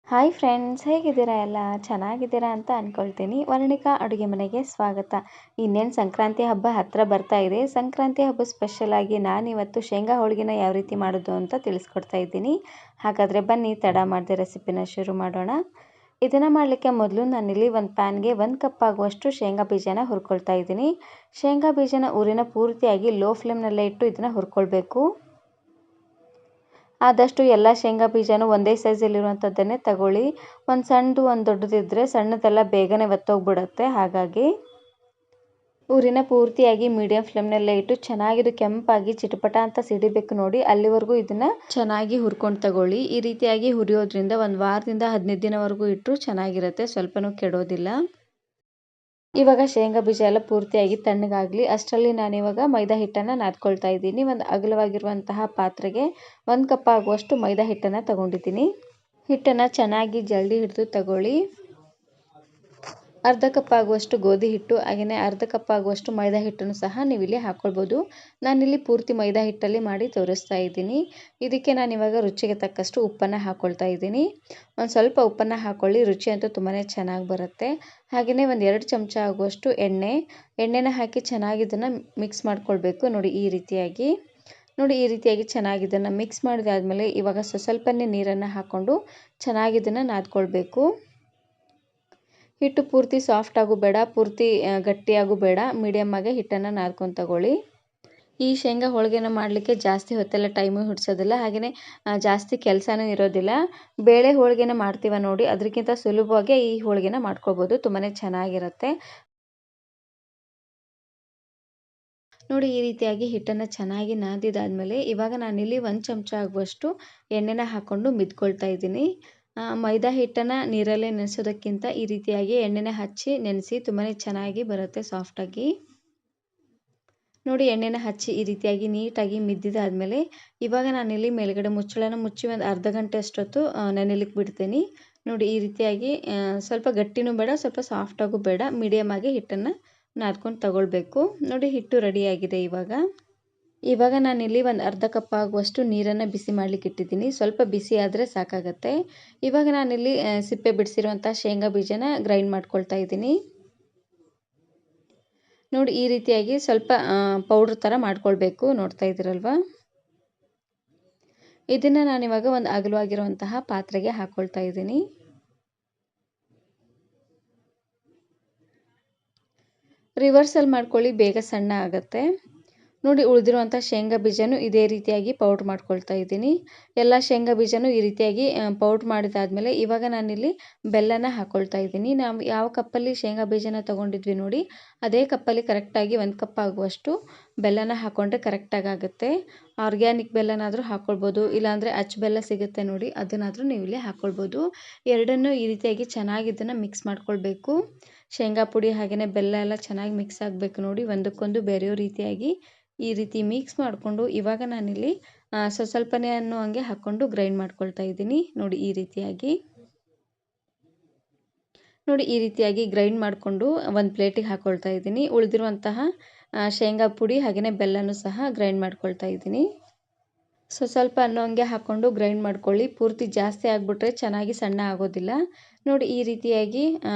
Hi friends, ಹೇಗಿದ್ದೀರಾ? ಎಲ್ಲ ಚೆನ್ನಾಗಿದ್ದೀರಾ ಅಂತ ಅಂದ್ಕೊಳ್ತೀನಿ. ವರ್ಣಿಕಾ ಅಡುಗೆ ಮನೆಗೆ ಸ್ವಾಗತ. ಇನ್ನೇನು ಸಂಕ್ರಾಂತಿ ಹಬ್ಬ ಹತ್ತಿರ ಬರ್ತಾ ಇದೆ. ಸಂಕ್ರಾಂತಿ ಹಬ್ಬ ಸ್ಪೆಷಲಾಗಿ ನಾನಿವತ್ತು ಶೇಂಗಾ ಹೋಳಿಗೆನ ಯಾವ ರೀತಿ ಮಾಡೋದು ಅಂತ ತಿಳಿಸ್ಕೊಡ್ತಾ ಇದ್ದೀನಿ. ಹಾಗಾದರೆ ಬನ್ನಿ, ತಡ ಮಾಡದೆ ರೆಸಿಪಿನ ಶುರು ಮಾಡೋಣ. ಇದನ್ನು ಮಾಡಲಿಕ್ಕೆ ಮೊದಲು ನಾನಿಲ್ಲಿ ಒಂದು ಪ್ಯಾನ್ಗೆ 1 ಕಪ್ ಆಗುವಷ್ಟು ಶೇಂಗಾ ಬೀಜನ ಹುರ್ಕೊಳ್ತಾ ಇದ್ದೀನಿ. ಶೇಂಗಾ ಬೀಜನ ಊರಿನ ಪೂರ್ತಿಯಾಗಿ ಲೋ ಫ್ಲೇಮ್ನಲ್ಲೇ ಇಟ್ಟು ಇದನ್ನು ಹುರ್ಕೊಳ್ಬೇಕು. ಆದಷ್ಟು ಎಲ್ಲ ಶೇಂಗಾ ಬೀಜನೂ ಒಂದೇ ಸೈಜಲ್ಲಿರುವಂಥದ್ದನ್ನೇ ತಗೊಳ್ಳಿ. ಒಂದು ಸಣ್ಣದು ಒಂದು ದೊಡ್ಡದಿದ್ದರೆ ಸಣ್ಣದೆಲ್ಲ ಬೇಗನೆ ಒತ್ತೋಗ್ಬಿಡುತ್ತೆ. ಹಾಗಾಗಿ ಊರಿನ ಪೂರ್ತಿಯಾಗಿ ಮೀಡಿಯಂ ಫ್ಲೇಮ್ನಲ್ಲೇ ಇಟ್ಟು ಚೆನ್ನಾಗಿದು ಕೆಂಪಾಗಿ ಚಿಟಪಟ ಅಂತ ಸಿಡಿಬೇಕು ನೋಡಿ, ಅಲ್ಲಿವರೆಗೂ ಇದನ್ನು ಚೆನ್ನಾಗಿ ಹುರ್ಕೊಂಡು ತಗೊಳ್ಳಿ. ಈ ರೀತಿಯಾಗಿ ಹುರಿಯೋದ್ರಿಂದ 1 ವಾರದಿಂದ 15 ದಿನವರೆಗೂ ಇಟ್ಟರು ಚೆನ್ನಾಗಿರುತ್ತೆ, ಸ್ವಲ್ಪನೂ ಕೆಡೋದಿಲ್ಲ. ಇವಾಗ ಶೇಂಗಾ ಬೀಜ ಎಲ್ಲ ಪೂರ್ತಿಯಾಗಿ ತಣ್ಣಗಾಗಲಿ. ಅಷ್ಟರಲ್ಲಿ ನಾನಿವಾಗ ಮೈದಾ ಹಿಟ್ಟನ್ನು ನಾದ್ಕೊಳ್ತಾ ಇದ್ದೀನಿ. ಒಂದು ಅಗಲವಾಗಿರುವಂತಹ ಪಾತ್ರೆಗೆ 1 ಕಪ್ ಆಗುವಷ್ಟು ಮೈದಾ ಹಿಟ್ಟನ್ನು ತಗೊಂಡಿದ್ದೀನಿ. ಹಿಟ್ಟನ್ನು ಚೆನ್ನಾಗಿ ಜಲ್ದಿ ಹಿಡಿದು ತಗೊಳ್ಳಿ. ಅರ್ಧ ಕಪ್ ಆಗುವಷ್ಟು ಗೋಧಿ ಹಿಟ್ಟು ಹಾಗೆಯೇ ಅರ್ಧ ಕಪ್ ಆಗುವಷ್ಟು ಮೈದಾ ಹಿಟ್ಟನ್ನು ಸಹ ನೀವಿಲ್ಲಿ ಹಾಕ್ಕೊಳ್ಬೋದು. ನಾನಿಲ್ಲಿ ಪೂರ್ತಿ ಮೈದಾ ಹಿಟ್ಟಲ್ಲಿ ಮಾಡಿ ತೋರಿಸ್ತಾ ಇದ್ದೀನಿ. ಇದಕ್ಕೆ ನಾನಿವಾಗ ರುಚಿಗೆ ತಕ್ಕಷ್ಟು ಉಪ್ಪನ್ನು ಹಾಕ್ಕೊಳ್ತಾ ಇದ್ದೀನಿ. ಒಂದು ಸ್ವಲ್ಪ ಉಪ್ಪನ್ನು ಹಾಕ್ಕೊಳ್ಳಿ, ರುಚಿ ಅಂತೂ ತುಂಬಾ ಚೆನ್ನಾಗಿ ಬರುತ್ತೆ. ಹಾಗೆಯೇ ಒಂದು 2 ಚಮಚ ಆಗುವಷ್ಟು ಎಣ್ಣೆನ ಹಾಕಿ ಚೆನ್ನಾಗಿ ಇದನ್ನು ಮಿಕ್ಸ್ ಮಾಡ್ಕೊಳ್ಬೇಕು. ನೋಡಿ ಈ ರೀತಿಯಾಗಿ ಚೆನ್ನಾಗಿ ಇದನ್ನು ಮಿಕ್ಸ್ ಮಾಡಿದಾದ್ಮೇಲೆ ಇವಾಗ ಸ್ವಲ್ಪನೇ ನೀರನ್ನು ಹಾಕ್ಕೊಂಡು ಚೆನ್ನಾಗಿ ಇದನ್ನು ನಾದ್ಕೊಳ್ಬೇಕು. ಹಿಟ್ಟು ಪೂರ್ತಿ ಸಾಫ್ಟ್ ಆಗು ಬೇಡ, ಪೂರ್ತಿ ಗಟ್ಟಿಯಾಗೂ ಬೇಡ, ಮೀಡಿಯಮ್ ಆಗಿ ಹಿಟ್ಟನ್ನು ನಾದ್ಕೊಂಡು ತಗೊಳ್ಳಿ. ಈ ಶೇಂಗಾ ಹೋಳಿಗೆನ ಮಾಡಲಿಕ್ಕೆ ಜಾಸ್ತಿ ಹೊತ್ತೆಲ್ಲ ಟೈಮು ಹಿಡಿಸೋದಿಲ್ಲ, ಹಾಗೆಯೇ ಜಾಸ್ತಿ ಕೆಲಸನೂ ಇರೋದಿಲ್ಲ. ಬೇಳೆ ಹೋಳಿಗೆನ ಮಾಡ್ತೀವ ನೋಡಿ, ಅದಕ್ಕಿಂತ ಸುಲಭವಾಗಿ ಈ ಹೋಳಿಗೆನ ಮಾಡ್ಕೊಳ್ಬೋದು, ತುಂಬಾ ಚೆನ್ನಾಗಿರುತ್ತೆ ನೋಡಿ. ಈ ರೀತಿಯಾಗಿ ಹಿಟ್ಟನ್ನು ಚೆನ್ನಾಗಿ ನಾದಿದಾದ್ಮೇಲೆ ಇವಾಗ ನಾನಿಲ್ಲಿ 1 ಚಮಚ ಆಗುವಷ್ಟು ಎಣ್ಣೆನ ಹಾಕ್ಕೊಂಡು ಮಿದ್ಕೊಳ್ತಾ ಇದ್ದೀನಿ. ಮೈದಾ ಹಿಟ್ಟನ್ನು ನೀರಲ್ಲೇ ನೆನೆಸೋದಕ್ಕಿಂತ ಈ ರೀತಿಯಾಗಿ ಎಣ್ಣೆನ ಹಚ್ಚಿ ನೆನೆಸಿ, ತುಂಬಾ ಚೆನ್ನಾಗಿ ಬರುತ್ತೆ ಸಾಫ್ಟಾಗಿ. ನೋಡಿ, ಎಣ್ಣೆನ ಹಚ್ಚಿ ಈ ರೀತಿಯಾಗಿ ನೀಟಾಗಿ ಮಿದ್ದಿದಾದ್ಮೇಲೆ ಇವಾಗ ನಾನಿಲ್ಲಿ ಮೇಲ್ಗಡೆ ಮುಚ್ಚಳನ ಮುಚ್ಚಿ ಒಂದು ಅರ್ಧ ಗಂಟೆ ಅಷ್ಟೊತ್ತು ನೆನೆಲಿಕ್ಕೆ ಬಿಡ್ತೀನಿ. ನೋಡಿ ಈ ರೀತಿಯಾಗಿ ಸ್ವಲ್ಪ ಗಟ್ಟಿನೂ ಬೇಡ, ಸ್ವಲ್ಪ ಸಾಫ್ಟಾಗೂ ಬೇಡ, ಮೀಡಿಯಮ್ ಆಗಿ ಹಿಟ್ಟನ್ನು ನಾದ್ಕೊಂಡು ತಗೊಳ್ಬೇಕು. ನೋಡಿ, ಹಿಟ್ಟು ರೆಡಿಯಾಗಿದೆ. ಇವಾಗ ನಾನಿಲ್ಲಿ ಒಂದು ಅರ್ಧ ಕಪ್ ಆಗುವಷ್ಟು ನೀರನ್ನು ಬಿಸಿ ಮಾಡಲಿಕ್ಕೆ ಇಟ್ಟಿದ್ದೀನಿ. ಸ್ವಲ್ಪ ಬಿಸಿ ಆದರೆ ಸಾಕಾಗತ್ತೆ. ಇವಾಗ ನಾನಿಲ್ಲಿ ಸಿಪ್ಪೆ ಬಿಡಿಸಿರುವಂಥ ಶೇಂಗಾ ಬೀಜನ ಗ್ರೈಂಡ್ ಮಾಡ್ಕೊಳ್ತಾ ಇದ್ದೀನಿ. ನೋಡಿ ಈ ರೀತಿಯಾಗಿ ಸ್ವಲ್ಪ ಪೌಡ್ರ್ ಥರ ಮಾಡ್ಕೊಳ್ಬೇಕು, ನೋಡ್ತಾ ಇದ್ದೀರಲ್ವ. ಇದನ್ನು ನಾನಿವಾಗ ಒಂದು ಅಗಲವಾಗಿರುವಂತಹ ಪಾತ್ರೆಗೆ ಹಾಕ್ಕೊಳ್ತಾ ಇದ್ದೀನಿ. ರಿವರ್ಸಲ್ಲಿ ಮಾಡ್ಕೊಳ್ಳಿ, ಬೇಗ ಸಣ್ಣ ಆಗುತ್ತೆ. ನೋಡಿ, ಉಳಿದಿರುವಂಥ ಶೇಂಗಾ ಬೀಜನೂ ಇದೇ ರೀತಿಯಾಗಿ ಪೌಡ್ರ್ ಮಾಡ್ಕೊಳ್ತಾ ಇದ್ದೀನಿ. ಎಲ್ಲ ಶೇಂಗಾ ಬೀಜನೂ ಈ ರೀತಿಯಾಗಿ ಪೌಡ್ರ್ ಮಾಡಿದಾದ್ಮೇಲೆ ಇವಾಗ ನಾನಿಲ್ಲಿ ಬೆಲ್ಲನ ಹಾಕ್ಕೊಳ್ತಾ ಇದ್ದೀನಿ. ನಾವು ಯಾವ ಕಪ್ಪಲ್ಲಿ ಶೇಂಗಾ ಬೀಜನ ತೊಗೊಂಡಿದ್ವಿ ನೋಡಿ, ಅದೇ ಕಪ್ಪಲ್ಲಿ ಕರೆಕ್ಟಾಗಿ 1 ಕಪ್ ಆಗುವಷ್ಟು ಬೆಲ್ಲನ ಹಾಕ್ಕೊಂಡ್ರೆ ಕರೆಕ್ಟಾಗಿ ಆಗುತ್ತೆ. ಆರ್ಗ್ಯಾನಿಕ್ ಬೆಲ್ಲನಾದರೂ ಹಾಕ್ಕೊಳ್ಬೋದು, ಇಲ್ಲಾಂದರೆ ಅಚ್ಚು ಬೆಲ್ಲ ಸಿಗುತ್ತೆ ನೋಡಿ, ಅದನ್ನಾದರೂ ನೀವು ಇಲ್ಲಿ ಹಾಕ್ಕೊಳ್ಬೋದು. ಎರಡನ್ನೂ ಈ ರೀತಿಯಾಗಿ ಚೆನ್ನಾಗಿ ಇದನ್ನು ಮಿಕ್ಸ್ ಮಾಡ್ಕೊಳ್ಬೇಕು. ಶೇಂಗಾ ಪುಡಿ ಹಾಗೆಯೇ ಬೆಲ್ಲ ಎಲ್ಲ ಚೆನ್ನಾಗಿ ಮಿಕ್ಸ್ ಆಗಬೇಕು ನೋಡಿ, ಒಂದಕ್ಕೊಂದು ಬೆರೆಯೋ ರೀತಿಯಾಗಿ ಈ ರೀತಿ ಮಿಕ್ಸ್ ಮಾಡಿಕೊಂಡು ಇವಾಗ ನಾನಿಲ್ಲಿ ಸ್ವಲ್ಪನೇ ಅನ್ನೋ ಹಂಗೆ ಹಾಕ್ಕೊಂಡು ಗ್ರೈಂಡ್ ಮಾಡ್ಕೊಳ್ತಾ ಇದ್ದೀನಿ. ನೋಡಿ ಈ ರೀತಿಯಾಗಿ ಗ್ರೈಂಡ್ ಮಾಡಿಕೊಂಡು ಒಂದು ಪ್ಲೇಟಿಗೆ ಹಾಕ್ಕೊಳ್ತಾ ಇದ್ದೀನಿ. ಉಳಿದಿರುವಂತಹ ಶೇಂಗಾ ಪುಡಿ ಹಾಗೆಯೇ ಬೆಲ್ಲನೂ ಸಹ ಗ್ರೈಂಡ್ ಮಾಡ್ಕೊಳ್ತಾ ಇದ್ದೀನಿ. ಸ್ವಲ್ಪ ಅನ್ನೋ ಹಂಗೆ ಹಾಕ್ಕೊಂಡು ಗ್ರೈಂಡ್ ಮಾಡ್ಕೊಳ್ಳಿ, ಪೂರ್ತಿ ಜಾಸ್ತಿ ಆಗಿಬಿಟ್ರೆ ಚೆನ್ನಾಗಿ ಸಣ್ಣ ಆಗೋದಿಲ್ಲ. ನೋಡಿ ಈ ರೀತಿಯಾಗಿ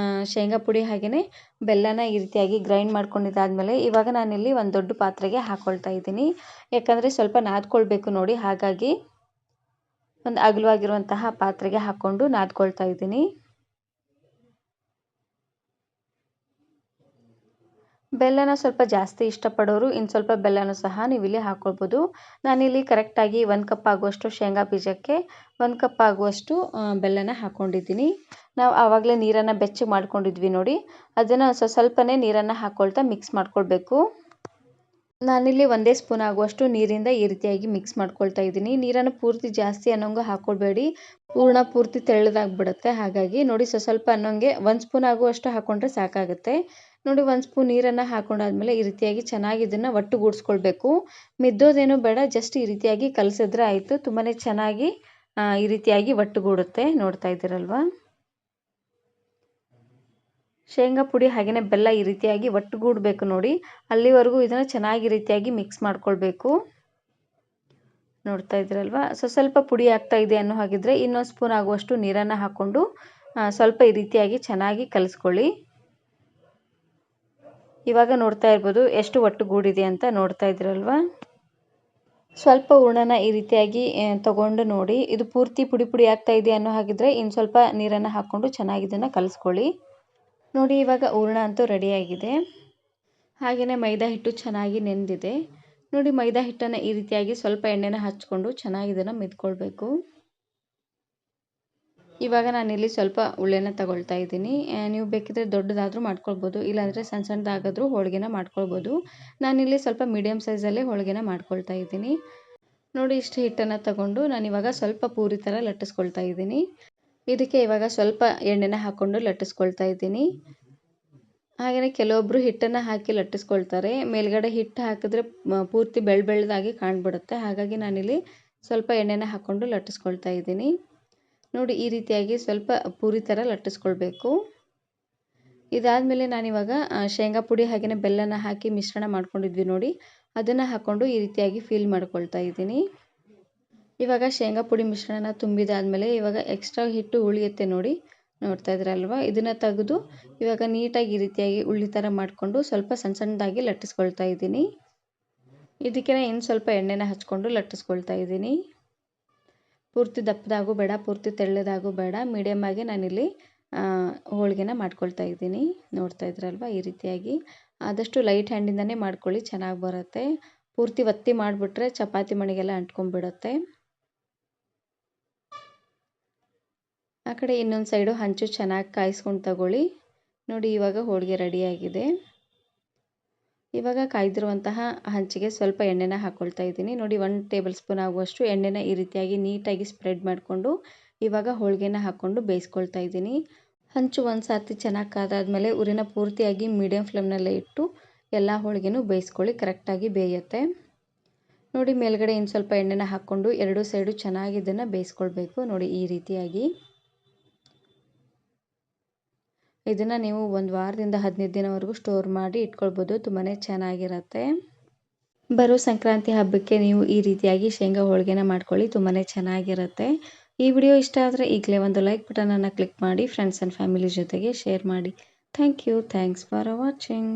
ಶೇಂಗಾ ಪುಡಿ ಹಾಗೆಯೇ ಬೆಲ್ಲನ ಈ ರೀತಿಯಾಗಿ ಗ್ರೈಂಡ್ ಮಾಡ್ಕೊಂಡಿದ್ದಾದಮೇಲೆ ಇವಾಗ ನಾನಿಲ್ಲಿ ಒಂದು ದೊಡ್ಡ ಪಾತ್ರೆಗೆ ಹಾಕ್ಕೊಳ್ತಾ ಇದ್ದೀನಿ. ಯಾಕಂದರೆ ಸ್ವಲ್ಪ ನಾದ್ಕೊಳ್ಬೇಕು ನೋಡಿ, ಹಾಗಾಗಿ ಒಂದು ಅಗಲವಾಗಿರುವಂತಹ ಪಾತ್ರೆಗೆ ಹಾಕ್ಕೊಂಡು ನಾದ್ಕೊಳ್ತಾ ಇದ್ದೀನಿ. ಬೆಲ್ಲನ ಸ್ವಲ್ಪ ಜಾಸ್ತಿ ಇಷ್ಟಪಡೋರು ಇನ್ನು ಸ್ವಲ್ಪ ಬೆಲ್ಲನೂ ಸಹ ನೀವಿಲ್ಲಿ ಹಾಕ್ಕೊಳ್ಬೋದು. ನಾನಿಲ್ಲಿ ಕರೆಕ್ಟಾಗಿ 1 ಕಪ್ ಆಗುವಷ್ಟು ಶೇಂಗಾ ಬೀಜಕ್ಕೆ 1 ಕಪ್ ಆಗುವಷ್ಟು ಬೆಲ್ಲನ ಹಾಕ್ಕೊಂಡಿದ್ದೀನಿ. ನಾವು ಆವಾಗಲೇ ನೀರನ್ನು ಬೆಚ್ಚಗೆ ಮಾಡ್ಕೊಂಡಿದ್ವಿ ನೋಡಿ, ಅದನ್ನು ಸ್ವಲ್ಪನೇ ನೀರನ್ನು ಹಾಕ್ಕೊಳ್ತಾ ಮಿಕ್ಸ್ ಮಾಡ್ಕೊಳ್ಬೇಕು. ನಾನಿಲ್ಲಿ 1 ಸ್ಪೂನ್ ಆಗುವಷ್ಟು ನೀರಿಂದ ಈ ರೀತಿಯಾಗಿ ಮಿಕ್ಸ್ ಮಾಡ್ಕೊಳ್ತಾ ಇದ್ದೀನಿ. ನೀರನ್ನು ಪೂರ್ತಿ ಜಾಸ್ತಿ ಅನ್ನೋಂಗೆ ಹಾಕ್ಕೊಳ್ಬೇಡಿ, ಹೂರಣ ಪೂರ್ತಿ ತೆಳ್ಳದಾಗ್ಬಿಡುತ್ತೆ. ಹಾಗಾಗಿ ನೋಡಿ, ಸ್ವಲ್ಪ ಅನ್ನೋಂಗೆ 1 ಸ್ಪೂನ್ ಆಗುವಷ್ಟು ಹಾಕ್ಕೊಂಡ್ರೆ ಸಾಕಾಗುತ್ತೆ. ನೋಡಿ, 1 ಸ್ಪೂನ್ ನೀರನ್ನು ಹಾಕ್ಕೊಂಡಾದ್ಮೇಲೆ ಈ ರೀತಿಯಾಗಿ ಚೆನ್ನಾಗಿ ಇದನ್ನು ಒಟ್ಟುಗೂಡಿಸ್ಕೊಳ್ಬೇಕು. ಮಿದ್ದೋದೇನೂ ಬೇಡ, ಜಸ್ಟ್ ಈ ರೀತಿಯಾಗಿ ಕಲಸಿದ್ರೆ ಆಯಿತು. ತುಂಬಾ ಚೆನ್ನಾಗಿ ಈ ರೀತಿಯಾಗಿ ಒಟ್ಟುಗೂಡುತ್ತೆ, ನೋಡ್ತಾ ಇದ್ದೀರಲ್ವ. ಶೇಂಗಾ ಪುಡಿ ಹಾಗೆಯೇ ಬೆಲ್ಲ ಈ ರೀತಿಯಾಗಿ ಒಟ್ಟುಗೂಡಬೇಕು ನೋಡಿ, ಅಲ್ಲಿವರೆಗೂ ಇದನ್ನು ಚೆನ್ನಾಗಿ ರೀತಿಯಾಗಿ ಮಿಕ್ಸ್ ಮಾಡ್ಕೊಳ್ಬೇಕು. ನೋಡ್ತಾ ಇದ್ದೀರಲ್ವಾ. ಸ್ವಲ್ಪ ಪುಡಿ ಆಗ್ತಾ ಇದೆ ಅನ್ನೋ ಹಾಗಿದ್ರೆ ಇನ್ನೊಂದು ಸ್ಪೂನ್ ಆಗುವಷ್ಟು ನೀರನ್ನು ಹಾಕ್ಕೊಂಡು ಸ್ವಲ್ಪ ಈ ರೀತಿಯಾಗಿ ಚೆನ್ನಾಗಿ ಕಲಿಸ್ಕೊಳ್ಳಿ. ಇವಾಗ ನೋಡ್ತಾ ಇರ್ಬೋದು ಎಷ್ಟು ಒಟ್ಟುಗೂಡಿದೆ ಅಂತ. ನೋಡ್ತಾ ಇದ್ದೀರಲ್ವಾ. ಸ್ವಲ್ಪ ಹೂರಣನ ಈ ರೀತಿಯಾಗಿ ತಗೊಂಡು ನೋಡಿ, ಇದು ಪೂರ್ತಿ ಪುಡಿ ಪುಡಿ ಆಗ್ತಾ ಇದೆ ಅನ್ನೋ ಹಾಗಿದ್ರೆ ಇನ್ನು ಸ್ವಲ್ಪ ನೀರನ್ನು ಹಾಕ್ಕೊಂಡು ಚೆನ್ನಾಗಿ ಇದನ್ನು ಕಲಿಸ್ಕೊಳ್ಳಿ. ನೋಡಿ ಇವಾಗ ಹೂರಣ ಅಂತೂ ರೆಡಿಯಾಗಿದೆ. ಹಾಗೆಯೇ ಮೈದಾ ಹಿಟ್ಟು ಚೆನ್ನಾಗಿ ನೆಂದಿದೆ. ನೋಡಿ ಮೈದಾ ಹಿಟ್ಟನ್ನು ಈ ರೀತಿಯಾಗಿ ಸ್ವಲ್ಪ ಎಣ್ಣೆನ ಹಚ್ಕೊಂಡು ಚೆನ್ನಾಗಿ ಇದನ್ನು ಮಿದ್ಕೊಳ್ಬೇಕು. ಇವಾಗ ನಾನಿಲ್ಲಿ ಸ್ವಲ್ಪ ಉಳ್ಳೆನ ತಗೊಳ್ತಾ ಇದ್ದೀನಿ. ನೀವು ಬೇಕಿದ್ರೆ ದೊಡ್ಡದಾದರೂ ಮಾಡ್ಕೊಳ್ಬೋದು, ಇಲ್ಲಾಂದರೆ ಸಣ್ಣ ಸಣ್ಣದಾಗಾದರೂ ಹೋಳಿಗೆನ ಮಾಡ್ಕೊಳ್ಬೋದು. ನಾನಿಲ್ಲಿ ಸ್ವಲ್ಪ ಮೀಡಿಯಮ್ ಸೈಜಲ್ಲೇ ಹೋಳಿಗೆನ ಮಾಡ್ಕೊಳ್ತಾ ಇದ್ದೀನಿ. ನೋಡಿ ಇಷ್ಟು ಹಿಟ್ಟನ್ನು ತಗೊಂಡು ನಾನಿವಾಗ ಸ್ವಲ್ಪ ಪೂರಿ ಥರ ಲಟ್ಟಿಸ್ಕೊಳ್ತಾ ಇದ್ದೀನಿ. ಇದಕ್ಕೆ ಇವಾಗ ಸ್ವಲ್ಪ ಎಣ್ಣೆನ ಹಾಕ್ಕೊಂಡು ಲಟ್ಟಿಸ್ಕೊಳ್ತಾ ಇದ್ದೀನಿ. ಹಾಗೆಯೇ ಕೆಲವೊಬ್ಬರು ಹಿಟ್ಟನ್ನು ಹಾಕಿ ಲಟ್ಟಿಸ್ಕೊಳ್ತಾರೆ. ಮೇಲ್ಗಡೆ ಹಿಟ್ಟು ಹಾಕಿದ್ರೆ ಪೂರ್ತಿ ಬೆಳ್ಳದಾಗಿ ಕಾಣ್ಬಿಡುತ್ತೆ. ಹಾಗಾಗಿ ನಾನಿಲ್ಲಿ ಸ್ವಲ್ಪ ಎಣ್ಣೆನ ಹಾಕ್ಕೊಂಡು ಲಟ್ಟಿಸ್ಕೊಳ್ತಾ ಇದ್ದೀನಿ. ನೋಡಿ ಈ ರೀತಿಯಾಗಿ ಸ್ವಲ್ಪ ಪೂರಿ ಥರ ಲಟ್ಟಿಸ್ಕೊಳ್ಬೇಕು. ಇದಾದಮೇಲೆ ನಾನಿವಾಗ ಶೇಂಗಾ ಪುಡಿ ಹಾಗೆಯೇ ಬೆಲ್ಲನ ಹಾಕಿ ಮಿಶ್ರಣ ಮಾಡ್ಕೊಂಡಿದ್ವಿ ನೋಡಿ, ಅದನ್ನು ಹಾಕ್ಕೊಂಡು ಈ ರೀತಿಯಾಗಿ ಫಿಲ್ ಮಾಡ್ಕೊಳ್ತಾ ಇದ್ದೀನಿ. ಇವಾಗ ಶೇಂಗಾ ಪುಡಿ ಮಿಶ್ರಣ ತುಂಬಿದಾದಮೇಲೆ ಇವಾಗ ಎಕ್ಸ್ಟ್ರಾ ಹಿಟ್ಟು ಉಳಿಯುತ್ತೆ ನೋಡಿ, ನೋಡ್ತಾ ಇದ್ರಲ್ವಾ. ಇದನ್ನು ತೆಗೆದು ಇವಾಗ ನೀಟಾಗಿ ಈ ರೀತಿಯಾಗಿ ಉಳ್ಳಿ ಥರ ಮಾಡಿಕೊಂಡು ಸ್ವಲ್ಪ ಸಣ್ಣ ಸಣ್ಣದಾಗಿ ಲಟ್ಟಿಸ್ಕೊಳ್ತಾ ಇದ್ದೀನಿ. ಇದಕ್ಕೆ ಇನ್ನು ಸ್ವಲ್ಪ ಎಣ್ಣೆನ ಹಚ್ಕೊಂಡು ಲಟ್ಟಿಸ್ಕೊಳ್ತಾ ಇದ್ದೀನಿ. ಪೂರ್ತಿ ದಪ್ಪದಾಗೂ ಬೇಡ, ಪೂರ್ತಿ ತೆಳ್ಳದಾಗೂ ಬೇಡ, ಮೀಡಿಯಮ್ ಆಗಿ ನಾನಿಲ್ಲಿ ಹೋಳಿಗೆನ ಮಾಡ್ಕೊಳ್ತಾ ಇದ್ದೀನಿ. ನೋಡ್ತಾ ಇದ್ರಲ್ವ ಈ ರೀತಿಯಾಗಿ. ಆದಷ್ಟು ಲೈಟ್ ಹ್ಯಾಂಡಿಂದನೇ ಮಾಡ್ಕೊಳ್ಳಿ, ಚೆನ್ನಾಗಿ ಬರುತ್ತೆ. ಪೂರ್ತಿ ಒತ್ತಿ ಮಾಡಿಬಿಟ್ರೆ ಚಪಾತಿ ಮಣಿಗೆಲ್ಲ ಅಂಟ್ಕೊಂಡ್ಬಿಡುತ್ತೆ. ಆ ಕಡೆ ಇನ್ನೊಂದು ಸೈಡು ಹಂಚು ಚೆನ್ನಾಗಿ ಕಾಯಿಸ್ಕೊಂಡು ತಗೊಳ್ಳಿ. ನೋಡಿ ಇವಾಗ ಹೋಳಿಗೆ ರೆಡಿಯಾಗಿದೆ. ಇವಾಗ ಕಾಯ್ದಿರುವಂತಹ ಹಂಚಿಗೆ ಸ್ವಲ್ಪ ಎಣ್ಣೆನ ಹಾಕ್ಕೊಳ್ತಾ ಇದ್ದೀನಿ. ನೋಡಿ 1 ಟೇಬಲ್ ಸ್ಪೂನ್ ಆಗುವಷ್ಟು ಎಣ್ಣೆನ ಈ ರೀತಿಯಾಗಿ ನೀಟಾಗಿ ಸ್ಪ್ರೆಡ್ ಮಾಡಿಕೊಂಡು ಇವಾಗ ಹೋಳಿಗೆನ ಹಾಕ್ಕೊಂಡು ಬೇಯಿಸ್ಕೊಳ್ತಾ ಇದ್ದೀನಿ. ಹಂಚು ಒಂದು ಸರ್ತಿ ಚೆನ್ನಾಗಿ ಕಾದಾದ್ಮೇಲೆ ಉರಿನ ಪೂರ್ತಿಯಾಗಿ ಮೀಡಿಯಮ್ ಫ್ಲೇಮ್ನಲ್ಲೇ ಇಟ್ಟು ಎಲ್ಲ ಹೋಳಿಗೆನೂ ಬೇಯಿಸ್ಕೊಳ್ಳಿ, ಕರೆಕ್ಟಾಗಿ ಬೇಯುತ್ತೆ. ನೋಡಿ ಮೇಲ್ಗಡೆ ಇನ್ನು ಸ್ವಲ್ಪ ಎಣ್ಣೆನ ಹಾಕ್ಕೊಂಡು ಎರಡೂ ಸೈಡು ಚೆನ್ನಾಗಿ ಇದನ್ನು ಬೇಯಿಸ್ಕೊಳ್ಬೇಕು. ನೋಡಿ ಈ ರೀತಿಯಾಗಿ. ಇದನ್ನು ನೀವು 1 ವಾರದಿಂದ 15 ದಿನವರೆಗೂ ಸ್ಟೋರ್ ಮಾಡಿ ಇಟ್ಕೊಳ್ಬೋದು, ತುಂಬಾ ಚೆನ್ನಾಗಿರುತ್ತೆ. ಬರೋ ಸಂಕ್ರಾಂತಿ ಹಬ್ಬಕ್ಕೆ ನೀವು ಈ ರೀತಿಯಾಗಿ ಶೇಂಗಾ ಹೋಳಿಗೆನ ಮಾಡ್ಕೊಳ್ಳಿ, ತುಂಬಾ ಚೆನ್ನಾಗಿರುತ್ತೆ. ಈ ವಿಡಿಯೋ ಇಷ್ಟ ಆದರೆ ಈಗಲೇ ಒಂದು ಲೈಕ್ ಬಟನನ್ನು ಕ್ಲಿಕ್ ಮಾಡಿ ಫ್ರೆಂಡ್ಸ್ ಆ್ಯಂಡ್ ಫ್ಯಾಮಿಲಿ ಜೊತೆಗೆ ಶೇರ್ ಮಾಡಿ. Thank you. Thanks for watching.